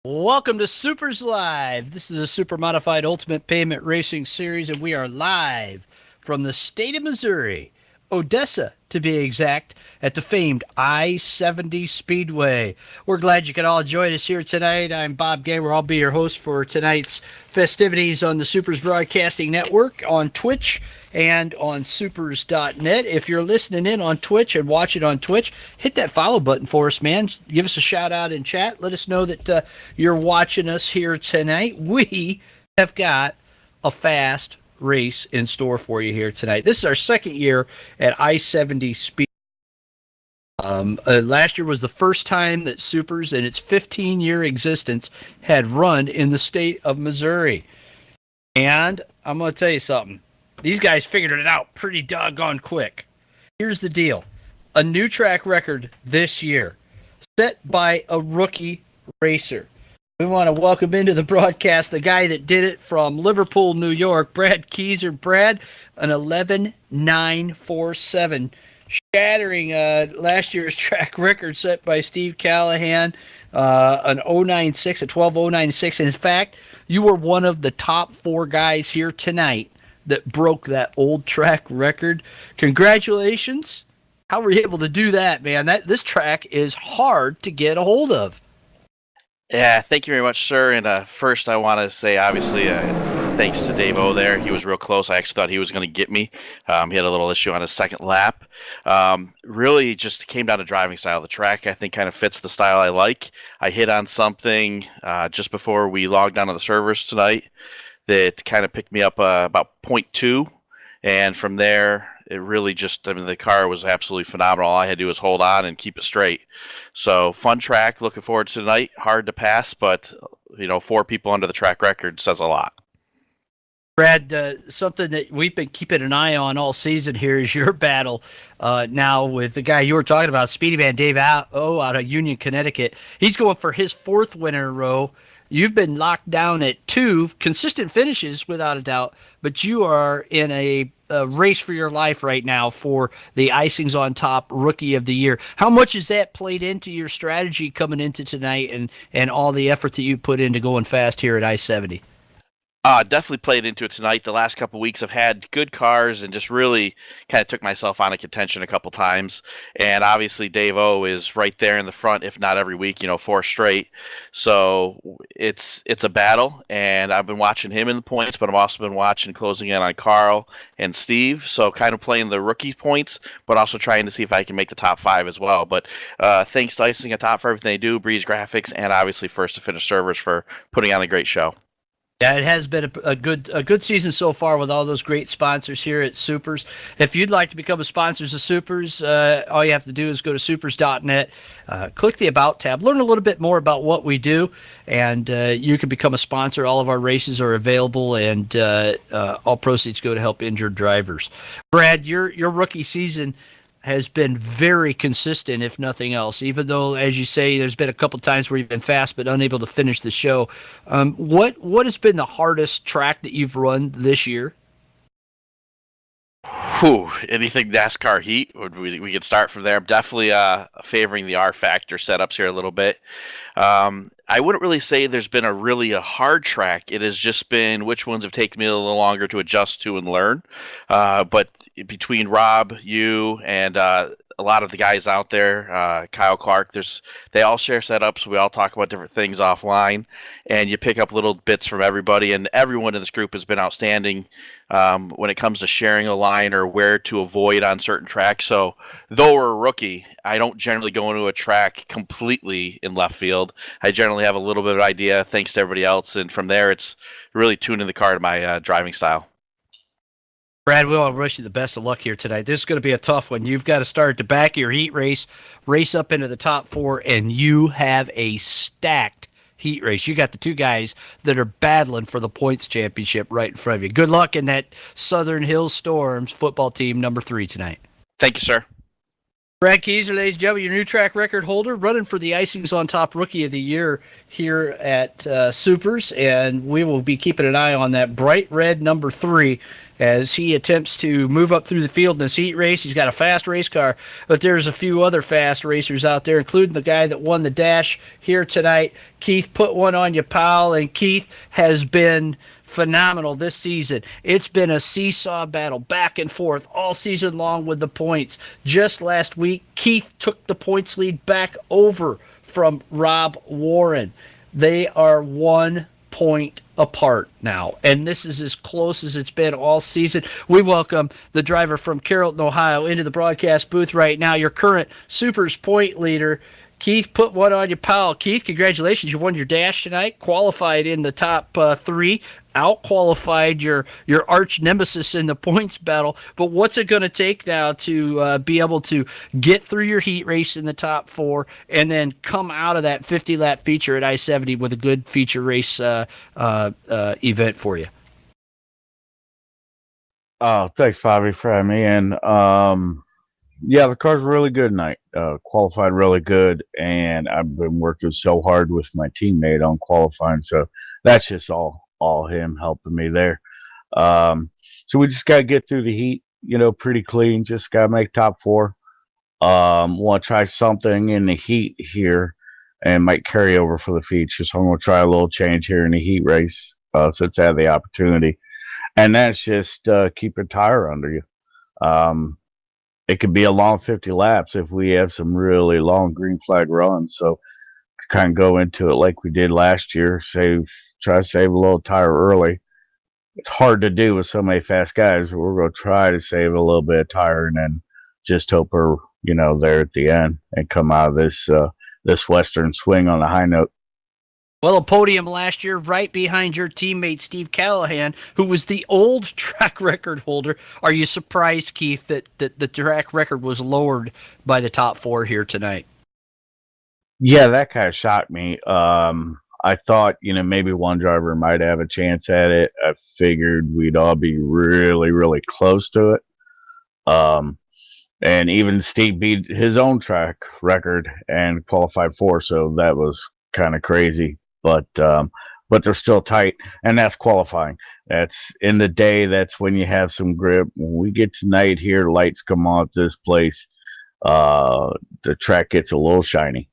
Welcome to Supers Live. This is a Supermodified Ultimate Payment Racing Series, and we are live from the state of Missouri, Odessa to be exact, at the famed I-70 Speedway. We're glad you can all join us here tonight. I'm Bob Gamer. I'll be your host for tonight's festivities on the Supers Broadcasting Network, on Twitch, and on supers.net. If you're listening in on Twitch and watching on Twitch, hit that follow button for us, man. Give us a shout out in chat. Let us know that you're watching us here tonight. We have got a fast race in store for you here tonight. This is our second year at I-70 Speed. Last year was the first time that Supers in its 15-year existence had run in the state of Missouri. And I'm going to tell you something. These guys figured it out pretty doggone quick. Here's the deal. A new track record this year, set by a rookie racer. We want to welcome into the broadcast the guy that did it from Liverpool, New York, Brad Keysor. Brad, an 11.947, shattering last year's track record set by Steve Callahan, an 0.96, a 12.096. In fact, you were one of the top four guys here tonight that broke that old track record. Congratulations. How were you able to do that, man? This track is hard to get a hold of. Yeah, thank you very much, sir. And first, I want to say, obviously, thanks to Dave O there. He was real close. I actually thought he was going to get me. He had a little issue on his second lap. Really just came down to driving style. The track, I think, kind of fits the style I like. I hit on something just before we logged on to the servers tonight that kind of picked me up about 0.2. And from there, it really just, I mean, the car was absolutely phenomenal. All I had to do was hold on and keep it straight. So, fun track. Looking forward to tonight. Hard to pass, but, 4 people under the track record says a lot. Brad, something that we've been keeping an eye on all season here is your battle now with the guy you were talking about, Speedy Man Dave O out of Union, Connecticut. He's going for his 4th win in a row. You've been locked down at 2 consistent finishes, without a doubt, but you are in a race for your life right now for the Icings on Top Rookie of the Year. How much has that played into your strategy coming into tonight and all the effort that you put into going fast here at I-70? Definitely played into it tonight. The last couple of weeks I've had good cars and just really kind of took myself on a contention a couple times. And obviously Dave O is right there in the front, if not every week, 4 straight. So it's a battle, and I've been watching him in the points, but I've also been watching closing in on Carl and Steve. So kind of playing the rookie points, but also trying to see if I can make the top 5 as well. But thanks to Icing on Top for everything they do, Breeze Graphics, and obviously First to Finish Servers for putting on a great show. Yeah, it has been a good season so far with all those great sponsors here at Supers. If you'd like to become a sponsor of Supers, all you have to do is go to supers.net, click the About tab, learn a little bit more about what we do, and you can become a sponsor. All of our races are available, and all proceeds go to help injured drivers. Brad, your rookie season has been very consistent, if nothing else, even though, as you say, there's been a couple times where you've been fast but unable to finish the show. What has been the hardest track that you've run this year? Anything NASCAR heat? We could start from there. I'm definitely favoring the rFactor setups here a little bit. I wouldn't really say there's been a hard track. It has just been which ones have taken me a little longer to adjust to and learn. But between Rob, you, and a lot of the guys out there, Kyle Clark, they all share setups. We all talk about different things offline, and you pick up little bits from everybody. And everyone in this group has been outstanding when it comes to sharing a line or where to avoid on certain tracks. So though we're a rookie, I don't generally go into a track completely in left field. I generally have a little bit of idea thanks to everybody else, and from there it's really tuning the car to my driving style. Brad, we want to wish you the best of luck here tonight. This is going to be a tough one. You've got to start at the back of your heat race up into the top 4, and you have a stacked heat race. You got the 2 guys that are battling for the points championship right in front of you. Good luck in that Southern Hills Storms football team number 3 tonight. Thank you, sir. Brad Keysor, ladies and gentlemen, your new track record holder, running for the Icings on Top Rookie of the Year here at Supers, and we will be keeping an eye on that bright red number 3 as he attempts to move up through the field in this heat race. He's got a fast race car, but there's a few other fast racers out there, including the guy that won the dash here tonight. Keith, put one on you, pal, and Keith has been phenomenal this season. It's been a seesaw battle back and forth all season long with the points. Just last week, Keith took the points lead back over from Rob Warren. They are 1 point apart now, and this is as close as it's been all season. We welcome the driver from Carrollton, Ohio, into the broadcast booth right now, your current Supers point leader. Keith, put one on you, pal. Keith, congratulations. You won your dash tonight, qualified in the top 3, out-qualified your arch nemesis in the points battle. But what's it going to take now to be able to get through your heat race in the top 4 and then come out of that 50-lap feature at I-70 with a good feature race event for you? Oh, thanks, Bobby, for having me in. Yeah, the car's really good tonight. Qualified really good, and I've been working so hard with my teammate on qualifying, so that's just all him helping me there. So we just got to get through the heat, pretty clean. Just got to make top 4. Want to try something in the heat here, and might carry over for the feature. So I'm going to try a little change here in the heat race since I have the opportunity, and that's just keep a tire under you. It could be a long 50 laps if we have some really long green flag runs. So kind of go into it like we did last year, try to save a little tire early. It's hard to do with so many fast guys, but we're going to try to save a little bit of tire and then just hope we're, there at the end and come out of this Western swing on a high note. Well, a podium last year right behind your teammate, Steve Callahan, who was the old track record holder. Are you surprised, Keith, that the track record was lowered by the top 4 here tonight? Yeah, that kind of shocked me. I thought, maybe one driver might have a chance at it. I figured we'd all be really, really close to it. And even Steve beat his own track record and qualified 4, so that was kind of crazy. But they're still tight, and that's qualifying. That's in the day. That's when you have some grip. When we get tonight here, lights come on at this place. The track gets a little shiny.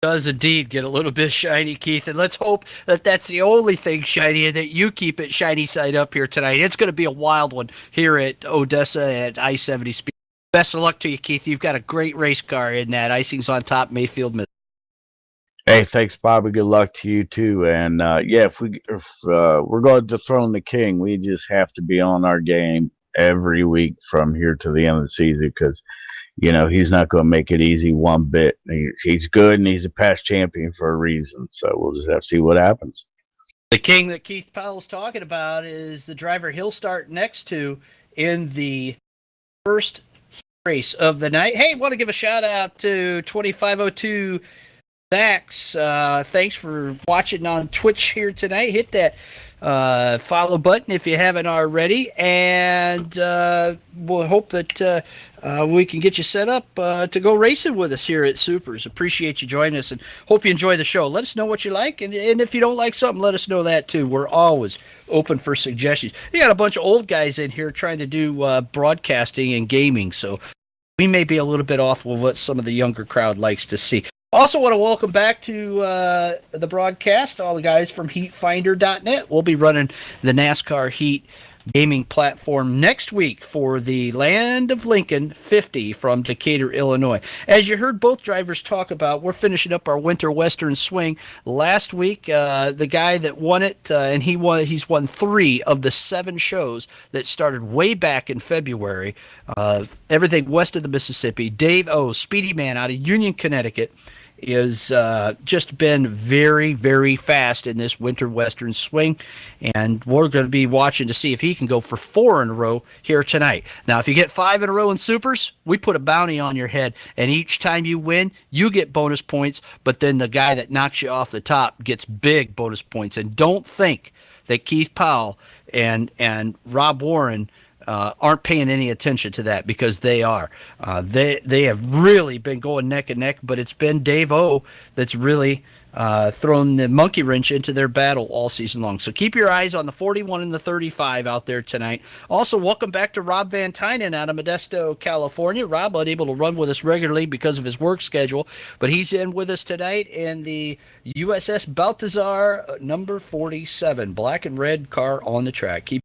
Does indeed get a little bit shiny, Keith, and let's hope that that's the only thing shiny and that you keep it shiny side up here tonight. It's going to be a wild one here at Odessa at I-70 Speedway. Best of luck to you, Keith. You've got a great race car in that. Icings on top, Mayfield Middle. Hey, thanks, Bobby. Good luck to you too. And if we're going to dethrone the king, we just have to be on our game every week from here to the end of the season because, he's not going to make it easy one bit. He's good and he's a past champion for a reason. So we'll just have to see what happens. The king that Keith Powell's talking about is the driver he'll start next to in the first race of the night. Hey, want to give a shout out to 2502 Zax. Thanks for watching on Twitch here tonight. Hit that follow button if you haven't already, and we'll hope that we can get you set up to go racing with us here at Supers. Appreciate you joining us and hope you enjoy the show. Let us know what you like, and if you don't like something, let us know that too. We're always open for suggestions. You got a bunch of old guys in here trying to do broadcasting and gaming, so we may be a little bit off of what some of the younger crowd likes to see. Also want to welcome back to the broadcast all the guys from heatfinder.net. We'll be running the NASCAR Heat gaming platform next week for the Land of Lincoln 50 from Decatur, Illinois. As you heard both drivers talk about, we're finishing up our Winter Western Swing. Last week, the guy that won it, and he's won 3 of the 7 shows that started way back in February. Everything west of the Mississippi. Dave O, Speedy Man out of Union, Connecticut, is just been very, very fast in this Winter Western Swing, and we're going to be watching to see if he can go for 4 in a row here tonight. Now, if you get 5 in a row in Supers, we put a bounty on your head, and each time you win, you get bonus points, but then the guy that knocks you off the top gets big bonus points. And don't think that Keith Powell and Rob Warren aren't paying any attention to that, because they are. They have really been going neck and neck, but it's been Dave O that's really thrown the monkey wrench into their battle all season long. So keep your eyes on the 41 and the 35 out there tonight. Also, welcome back to Rob Van Tynen out of Modesto, California. Rob unable to run with us regularly because of his work schedule, but he's in with us tonight in the USS Baltazar number 47, black and red car on the track. Keep